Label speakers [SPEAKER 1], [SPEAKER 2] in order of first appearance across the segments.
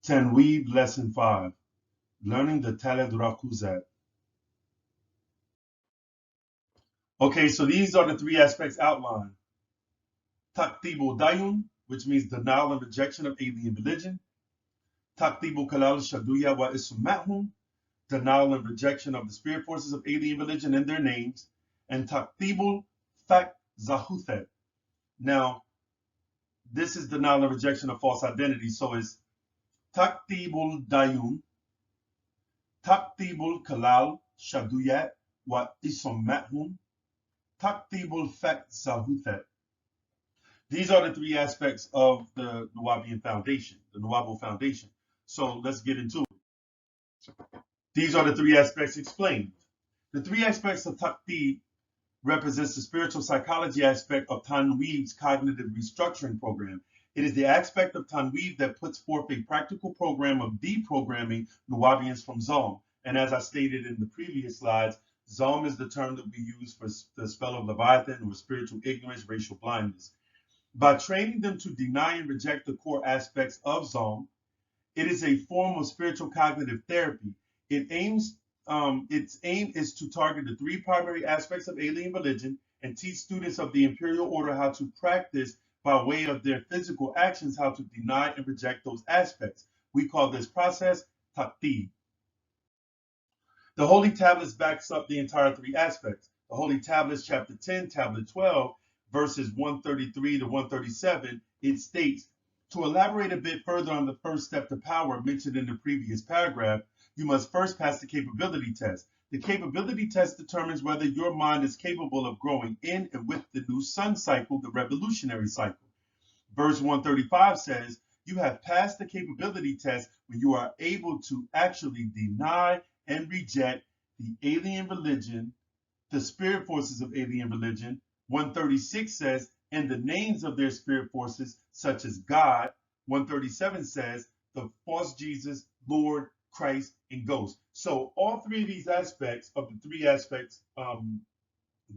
[SPEAKER 1] Tanweeb Lesson 5, Learning the Taled Rakuzat. Okay, so these are the three aspects outlined. Takdibul Dayun, which means denial and rejection of alien religion. Takdibul Kalal Shaduya wa Ismahum, denial and rejection of the spirit forces of alien religion and their names. And Takdibul Fak Zahuthet. Now, this is denial and rejection of false identity. So it's Takdibul Dayun, Takdibul Kalal Shaduya wa Ismahum, Takdibul Fak Zahuthet. These are the three aspects of the NUWAUBU Foundation, the NUWAUBU Foundation. So let's get into it. These are the three aspects explained. The three aspects of Taqdeed represents the spiritual psychology aspect of Tanweeb's cognitive restructuring program. It is the aspect of Tanweeb that puts forth a practical program of deprogramming NUWAUBIans from Zom. And as I stated in the previous slides, Zom is the term that we use for the spell of Leviathan or spiritual ignorance, racial blindness. By training them to deny and reject the core aspects of Zom, it is a form of spiritual cognitive therapy. Its aim is to target the three primary aspects of alien religion and teach students of the imperial order how to practice by way of their physical actions how to deny and reject those aspects. We call this process Taqdeed. The Holy Tablets backs up the entire three aspects. The Holy Tablets, chapter 10, tablet 12, verses 133 to 137, it states, to elaborate a bit further on the first step to power mentioned in the previous paragraph, you must first pass the capability test. The capability test determines whether your mind is capable of growing in and with the new sun cycle, the revolutionary cycle. Verse 135 says, you have passed the capability test when you are able to actually deny and reject the alien religion, the spirit forces of alien religion. 136 says, and the names of their spirit forces, such as God. 137 says, the false Jesus, Lord, Christ, and Ghost. So all three of these aspects of the three aspects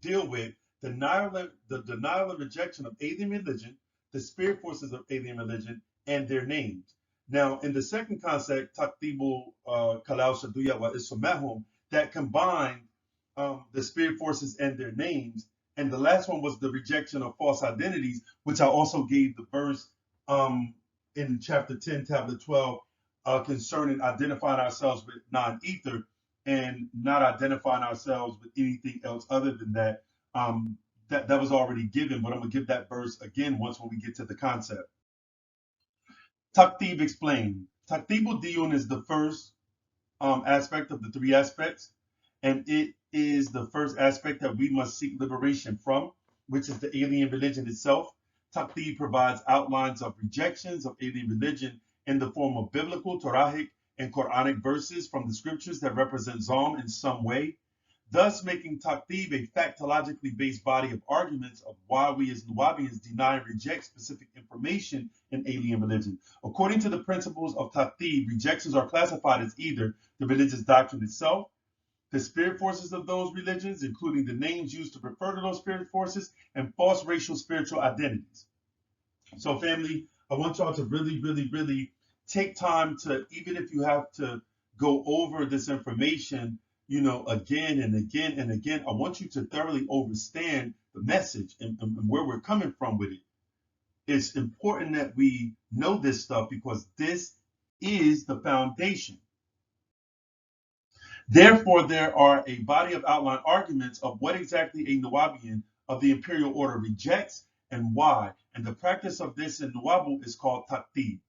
[SPEAKER 1] deal with the denial and rejection of alien religion, the spirit forces of alien religion, and their names. Now, in the second concept, Taqdibul Kalal Shaduya wa Ismahum, that combined the spirit forces and their names. And the last one was the rejection of false identities, which I also gave the verse in chapter 10, tablet 12, concerning identifying ourselves with non-ether and not identifying ourselves with anything else other than that. That was already given, but I'm going to give that verse again when we get to the concept. Taqdeeb explained. Taqdeebul Diyun is the first aspect of the three aspects, and it is the first aspect that we must seek liberation from, which is the alien religion itself. Taqdeed provides outlines of rejections of alien religion in the form of biblical, Torahic, and Quranic verses from the scriptures that represent Zom in some way, thus making Taqdeed a factologically based body of arguments of why we as NUWAUBIans deny and reject specific information in alien religion. According to the principles of Taqdeed, rejections are classified as either the religious doctrine itself, the spirit forces of those religions, including the names used to refer to those spirit forces, and false racial spiritual identities. So family, I want y'all to really, really, really take time to, even if you have to go over this information, you know, again and again and again, I want you to thoroughly understand the message and where we're coming from with it. It's important that we know this stuff because this is the foundation. Therefore, there are a body of outline arguments of what exactly a NUWAUBIan of the imperial order rejects and why. And the practice of this in NUWAUBU is called Taqdeed.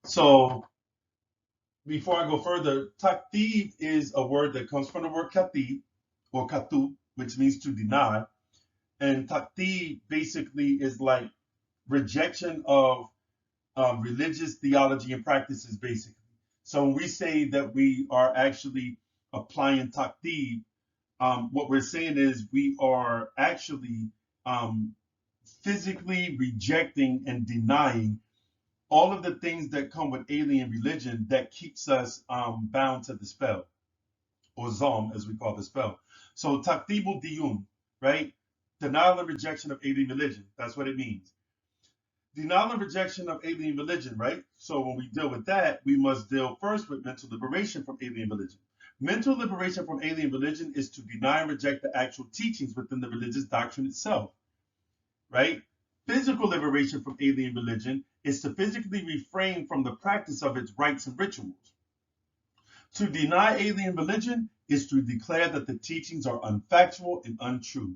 [SPEAKER 1] So before I go further, Taqdeed is a word that comes from the word Katib or Katu, which means to deny. And Taqdeed basically is like rejection of religious theology and practices, basically. So when we say that we are actually applying Taqdeed, what we're saying is we are actually physically rejecting and denying all of the things that come with alien religion that keeps us bound to the spell, or Zom, as we call the spell. So Taqdeebul Diyun, right? Denial and rejection of alien religion. That's what it means. Denial and rejection of alien religion, right? So when we deal with that, we must deal first with mental liberation from alien religion. Mental liberation from alien religion is to deny and reject the actual teachings within the religious doctrine itself, right? Physical liberation from alien religion is to physically refrain from the practice of its rites and rituals. To deny alien religion is to declare that the teachings are unfactual and untrue.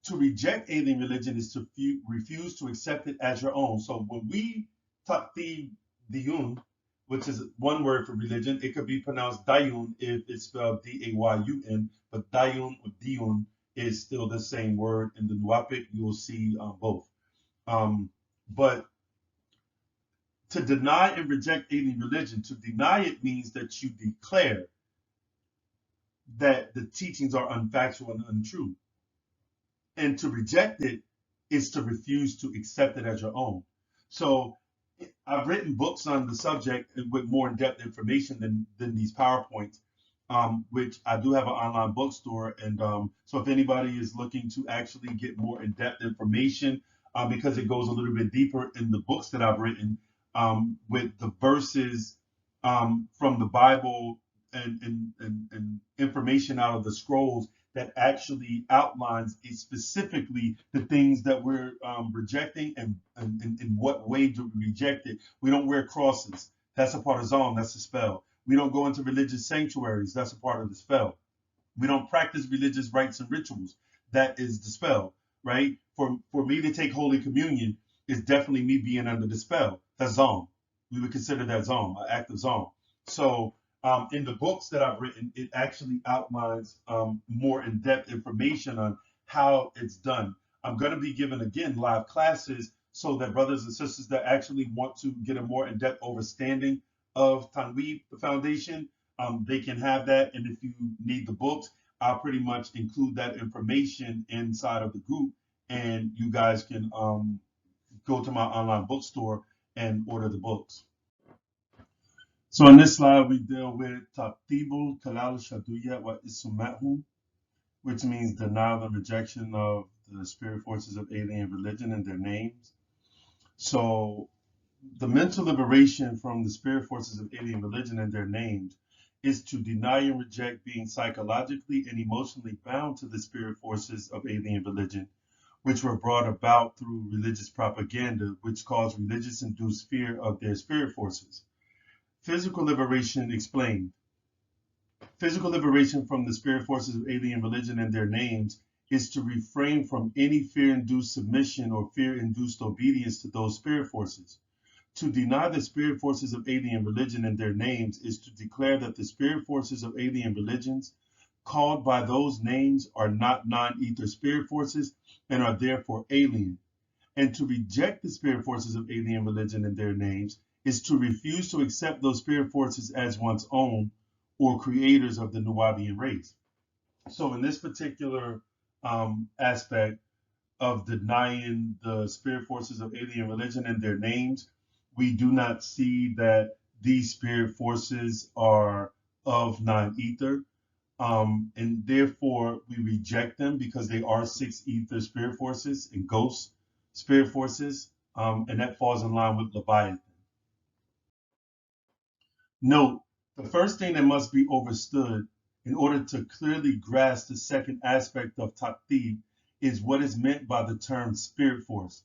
[SPEAKER 1] To reject alien religion is to refuse to accept it as your own. So when we talk the diyun, which is one word for religion, it could be pronounced dayun if it's spelled D-A-Y-U-N, but dayun or diyun is still the same word. In the Nuwaubu, you'll see both. But to deny and reject alien religion, to deny it means that you declare that the teachings are unfactual and untrue. And to reject it is to refuse to accept it as your own. So I've written books on the subject with more in-depth information than these PowerPoints, which I do have an online bookstore. And so if anybody is looking to actually get more in-depth information, because it goes a little bit deeper in the books that I've written, with the verses from the Bible and information out of the scrolls that actually outlines specifically the things that we're rejecting and in what way do we reject it. We don't wear crosses. That's a part of Zom. That's a spell. We don't go into religious sanctuaries. That's a part of the spell. We don't practice religious rites and rituals. That is the spell, right? For me to take Holy Communion is definitely me being under the spell. That's Zom. We would consider that Zom, an act of Zom. So in the books that I've written, it actually outlines more in-depth information on how it's done. I'm going to be giving again live classes so that brothers and sisters that actually want to get a more in-depth understanding of Tanweeb, the foundation, they can have that. And if you need the books, I'll pretty much include that information inside of the group, and you guys can go to my online bookstore and order the books. So in this slide, we deal with Tatibul Kalal Shaduya wa Isumahu, which means denial and rejection of the spirit forces of alien religion and their names. So the mental liberation from the spirit forces of alien religion and their names is to deny and reject being psychologically and emotionally bound to the spirit forces of alien religion, which were brought about through religious propaganda, which caused religious-induced fear of their spirit forces. Physical liberation explained. Physical liberation from the spirit forces of alien religion and their names is to refrain from any fear-induced submission or fear-induced obedience to those spirit forces. To deny the spirit forces of alien religion and their names is to declare that the spirit forces of alien religions called by those names are not non-ether spirit forces and are therefore alien. And to reject the spirit forces of alien religion and their names is to refuse to accept those spirit forces as one's own or creators of the NUWAUBIan race. So in this particular aspect of denying the spirit forces of alien religion and their names, we do not see that these spirit forces are of non-ether. And therefore we reject them because they are six ether spirit forces and ghost spirit forces, and that falls in line with Leviathan. Note, the first thing that must be understood in order to clearly grasp the second aspect of Ta'qib is what is meant by the term spirit force.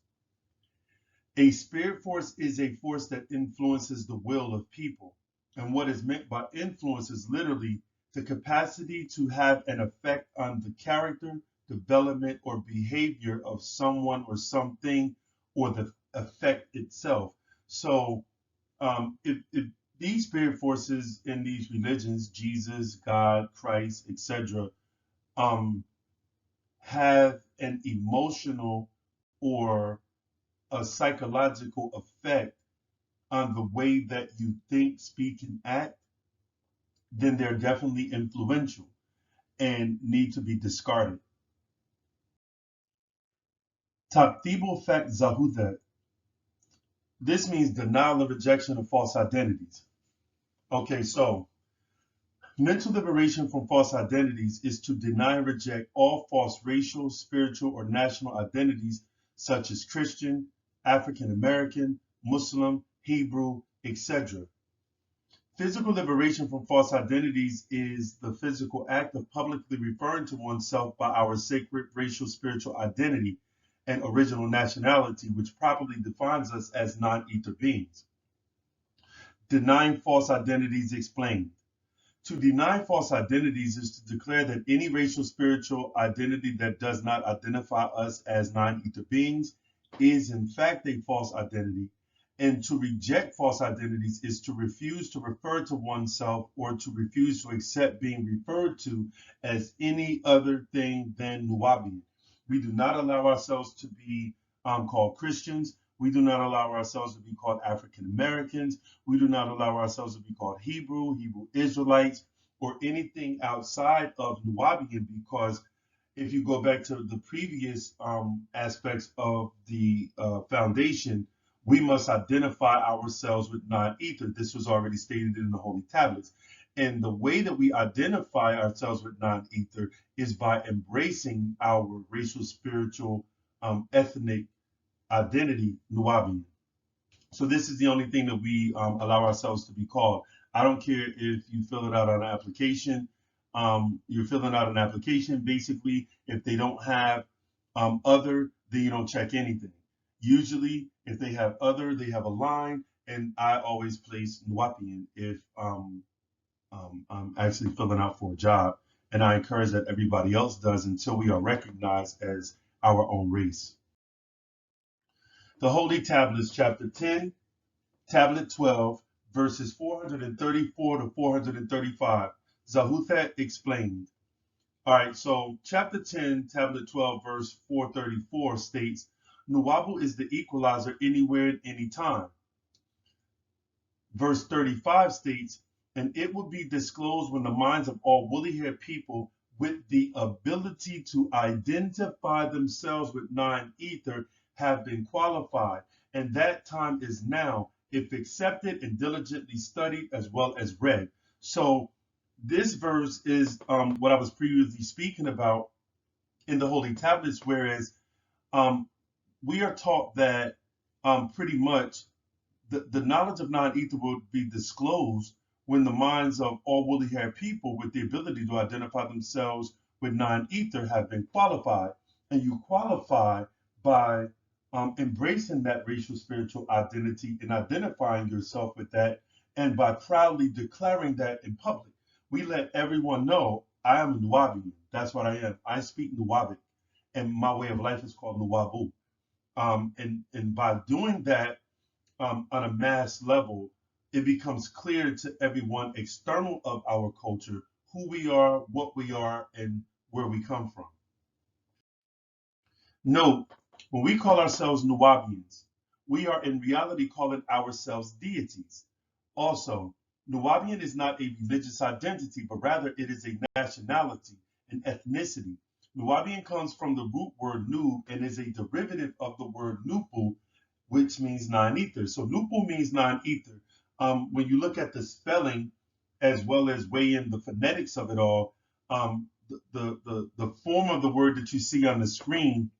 [SPEAKER 1] A spirit force is a force that influences the will of people. And what is meant by influence is literally the capacity to have an effect on the character, development, or behavior of someone or something, or the effect itself. So if these spirit forces in these religions, Jesus, God, Christ, etc., have an emotional or a psychological effect on the way that you think, speak, and act, then they're definitely influential and need to be discarded. Taqtibul fact zahudat. This means denial and rejection of false identities. Okay, so mental liberation from false identities is to deny and reject all false racial, spiritual, or national identities such as Christian, African American, Muslim, Hebrew, etc. Physical liberation from false identities is the physical act of publicly referring to oneself by our sacred racial spiritual identity and original nationality, which properly defines us as non-ether beings. Denying false identities explained. To deny false identities is to declare that any racial spiritual identity that does not identify us as non-ether beings is in fact a false identity, and to reject false identities is to refuse to refer to oneself or to refuse to accept being referred to as any other thing than NUWAUBU. We do not allow ourselves to be called Christians. We do not allow ourselves to be called African Americans. We do not allow ourselves to be called Hebrew Israelites, or anything outside of NUWAUBU, because if you go back to the previous aspects of the foundation, we must identify ourselves with non-ether. This was already stated in the Holy Tablets. And the way that we identify ourselves with non-ether is by embracing our racial, spiritual, ethnic identity, NUWAUBU. So this is the only thing that we allow ourselves to be called. I don't care if you fill it out on an application. You're filling out an application. Basically, if they don't have other, then you don't check anything. Usually, if they have other, they have a line, and I always place NUWAUBU if I'm actually filling out for a job. And I encourage that everybody else does until we are recognized as our own race. The Holy Tablets, chapter 10, tablet 12, verses 434 to 435. Zahuthat explained. All right, so chapter 10, tablet 12, verse 434 states, NUWAUBU is the equalizer anywhere at any time. Verse 35 states, and it will be disclosed when the minds of all woolly-haired people with the ability to identify themselves with non-ether have been qualified, and that time is now, if accepted and diligently studied as well as read. So this verse is what I was previously speaking about in the Holy Tablets, whereas we are taught that pretty much the knowledge of non-ether will be disclosed when the minds of all woolly-haired people with the ability to identify themselves with non-ether have been qualified. And you qualify by embracing that racial spiritual identity and identifying yourself with that, and by proudly declaring that in public. We let everyone know I am a NUWAUBU. That's what I am. I speak NUWABIC, and my way of life is called NUWAUBU. And by doing that on a mass level, it becomes clear to everyone external of our culture who we are, what we are, and where we come from. Note, when we call ourselves NUWABIans, we are in reality calling ourselves deities. Also, NUWABIan is not a religious identity, but rather it is a nationality, an ethnicity. NUWABIan comes from the root word nu and is a derivative of the word nupu, which means non-ether. So nupu means non-ether. When you look at the spelling as well as weigh in the phonetics of it all, the form of the word that you see on the screen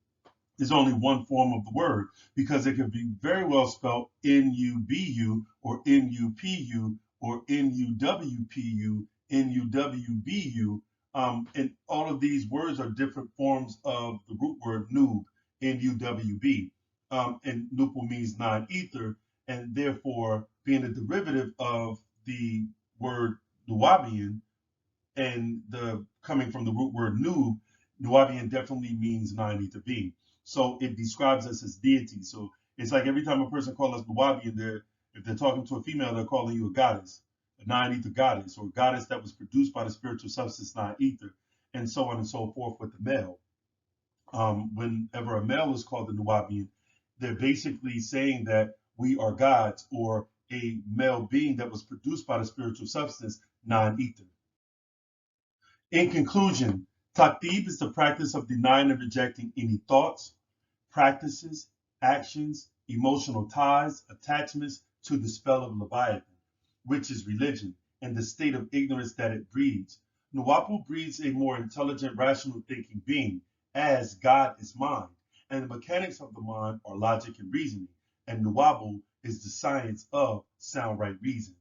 [SPEAKER 1] is only one form of the word, because it can be very well spelled NUBU or NUPU or NUWPU, NUWBU. And all of these words are different forms of the root word noob, NUWB. And nupu means non-ether, and therefore being a derivative of the word NUWABIan and the coming from the root word noob, NUWABIan definitely means non-ether being. So it describes us as deity. So it's like every time a person calls us NUWABIan, if they're talking to a female, they're calling you a goddess, a non-ether goddess, or a goddess that was produced by the spiritual substance non-ether, and so on and so forth with the male. Whenever a male is called a NUWABIan, they're basically saying that we are gods, or a male being that was produced by the spiritual substance non-ether. In conclusion, Tanweeb is the practice of denying and rejecting any thoughts, practices, actions, emotional ties, attachments to the spell of Leviathan, which is religion, and the state of ignorance that it breeds. NUWAUBU breeds a more intelligent, rational thinking being, as God is mind, and the mechanics of the mind are logic and reasoning, and NUWAUBU is the science of sound right reason.